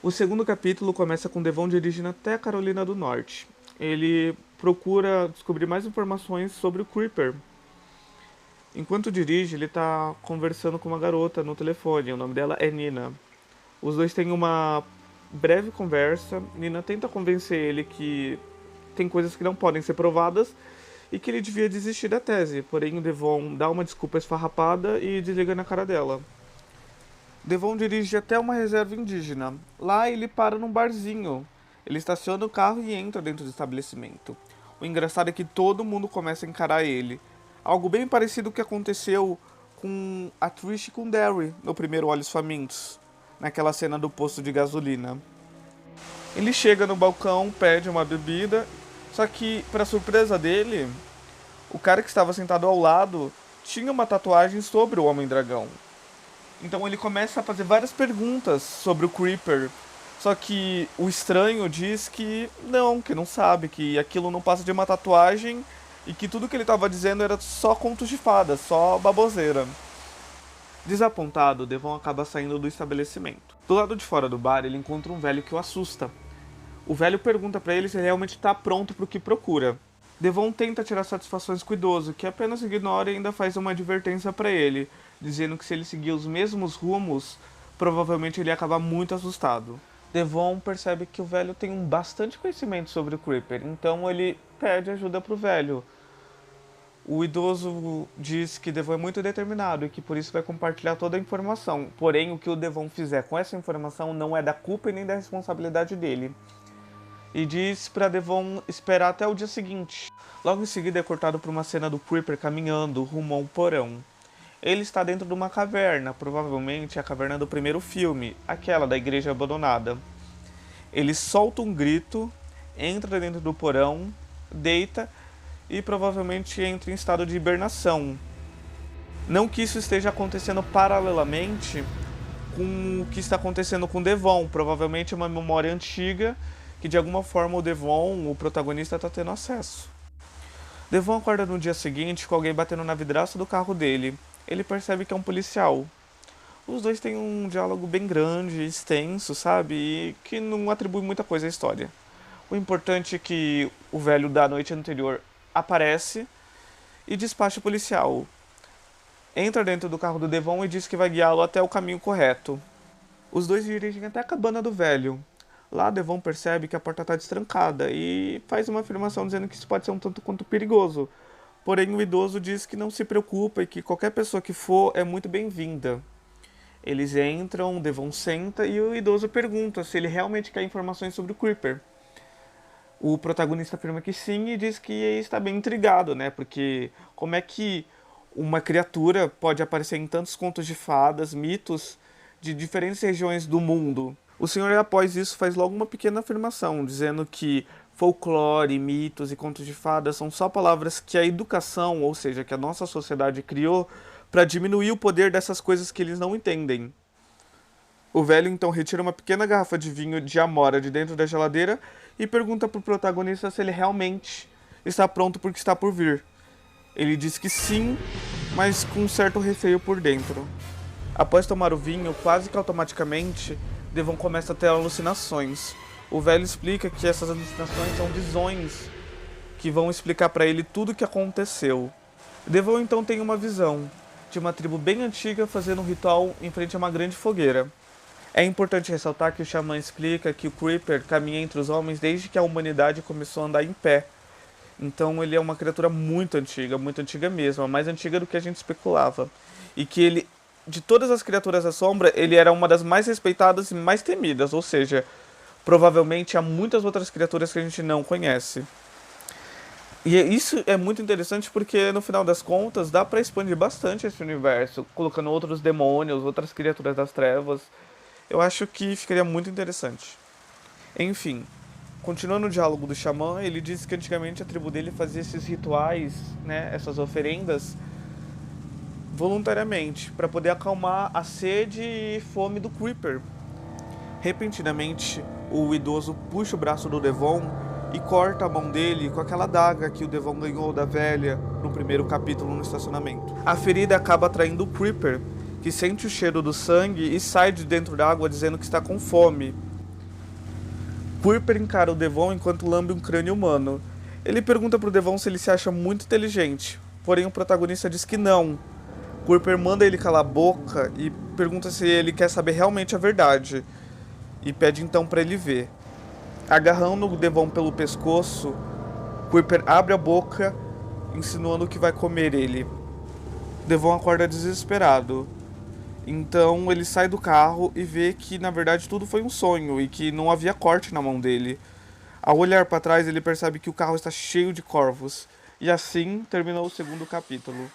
O segundo capítulo começa com Devon dirigindo até a Carolina do Norte. Ele procura descobrir mais informações sobre o Creeper. Enquanto dirige, ele está conversando com uma garota no telefone. O nome dela é Nina. Os dois têm uma breve conversa. Nina tenta convencer ele que tem coisas que não podem ser provadas e que ele devia desistir da tese. Porém, o Devon dá uma desculpa esfarrapada e desliga na cara dela. Devon dirige até uma reserva indígena. Lá ele para num barzinho. Ele estaciona o carro e entra dentro do estabelecimento. O engraçado é que todo mundo começa a encarar ele. Algo bem parecido com o que aconteceu com a Trish e com Derry no primeiro Olhos Famintos, naquela cena do posto de gasolina. Ele chega no balcão, pede uma bebida, só que, para surpresa dele, o cara que estava sentado ao lado tinha uma tatuagem sobre o Homem-Dragão. Então ele começa a fazer várias perguntas sobre o Creeper. Só que o estranho diz que não sabe, que aquilo não passa de uma tatuagem e que tudo que ele estava dizendo era só contos de fadas, só baboseira. Desapontado, Devon acaba saindo do estabelecimento. Do lado de fora do bar, ele encontra um velho que o assusta. O velho pergunta para ele se ele realmente está pronto para o que procura. Devon tenta tirar satisfações com o idoso, que apenas ignora e ainda faz uma advertência para ele, dizendo que se ele seguir os mesmos rumos, provavelmente ele ia acabar muito assustado. Devon percebe que o velho tem bastante conhecimento sobre o Creeper, então ele pede ajuda pro velho. O idoso diz que Devon é muito determinado e que por isso vai compartilhar toda a informação. Porém, o que o Devon fizer com essa informação não é da culpa e nem da responsabilidade dele. E diz para Devon esperar até o dia seguinte. Logo em seguida é cortado por uma cena do Creeper caminhando rumo a um porão. Ele está dentro de uma caverna, provavelmente a caverna do primeiro filme, aquela da igreja abandonada. Ele solta um grito, entra dentro do porão, deita e provavelmente entra em estado de hibernação. Não que isso esteja acontecendo paralelamente com o que está acontecendo com Devon, provavelmente é uma memória antiga que de alguma forma o Devon, o protagonista, está tendo acesso. Devon acorda no dia seguinte com alguém batendo na vidraça do carro dele. Ele percebe que é um policial. Os dois têm um diálogo bem grande, extenso, sabe? E que não atribui muita coisa à história. O importante é que o velho da noite anterior aparece e despacha o policial. Entra dentro do carro do Devon e diz que vai guiá-lo até o caminho correto. Os dois dirigem até a cabana do velho. Lá, Devon percebe que a porta está destrancada e faz uma afirmação dizendo que isso pode ser um tanto quanto perigoso. Porém, o idoso diz que não se preocupa e que qualquer pessoa que for é muito bem-vinda. Eles entram, Devon senta e o idoso pergunta se ele realmente quer informações sobre o Creeper. O protagonista afirma que sim e diz que está bem intrigado, né? Porque como é que uma criatura pode aparecer em tantos contos de fadas, mitos de diferentes regiões do mundo? O senhor, após isso, faz logo uma pequena afirmação, dizendo que folclore, mitos e contos de fadas são só palavras que a educação, ou seja, que a nossa sociedade criou para diminuir o poder dessas coisas que eles não entendem. O velho então retira uma pequena garrafa de vinho de amora de dentro da geladeira e pergunta pro protagonista se ele realmente está pronto porque está por vir. Ele diz que sim, mas com um certo receio por dentro. Após tomar o vinho, quase que automaticamente, Devon começa a ter alucinações. O velho explica que essas alucinações são visões que vão explicar para ele tudo o que aconteceu. Devon então tem uma visão de uma tribo bem antiga fazendo um ritual em frente a uma grande fogueira. É importante ressaltar que o xamã explica que o Creeper caminha entre os homens desde que a humanidade começou a andar em pé. Então ele é uma criatura muito antiga mesmo, a mais antiga do que a gente especulava. E que ele, de todas as criaturas da sombra, ele era uma das mais respeitadas e mais temidas, ou seja, provavelmente há muitas outras criaturas que a gente não conhece. E isso é muito interessante porque, no final das contas, dá pra expandir bastante esse universo, colocando outros demônios, outras criaturas das trevas. Eu acho que ficaria muito interessante. Enfim, continuando o diálogo do xamã, ele diz que antigamente a tribo dele fazia esses rituais, né, essas oferendas, voluntariamente, para poder acalmar a sede e fome do Creeper. Repentinamente, o idoso puxa o braço do Devon e corta a mão dele com aquela adaga que o Devon ganhou da velha no primeiro capítulo no estacionamento. A ferida acaba atraindo o Creeper, que sente o cheiro do sangue e sai de dentro da água dizendo que está com fome. Kuiper encara o Devon enquanto lambe um crânio humano. Ele pergunta pro Devon se ele se acha muito inteligente, porém o protagonista diz que não. Kuiper manda ele calar a boca e pergunta se ele quer saber realmente a verdade, e pede então para ele ver. Agarrando o Devon pelo pescoço, Kuiper abre a boca, insinuando que vai comer ele. Devon acorda desesperado. Então ele sai do carro e vê que na verdade tudo foi um sonho e que não havia corte na mão dele. Ao olhar para trás, ele percebe que o carro está cheio de corvos. E assim terminou o segundo capítulo.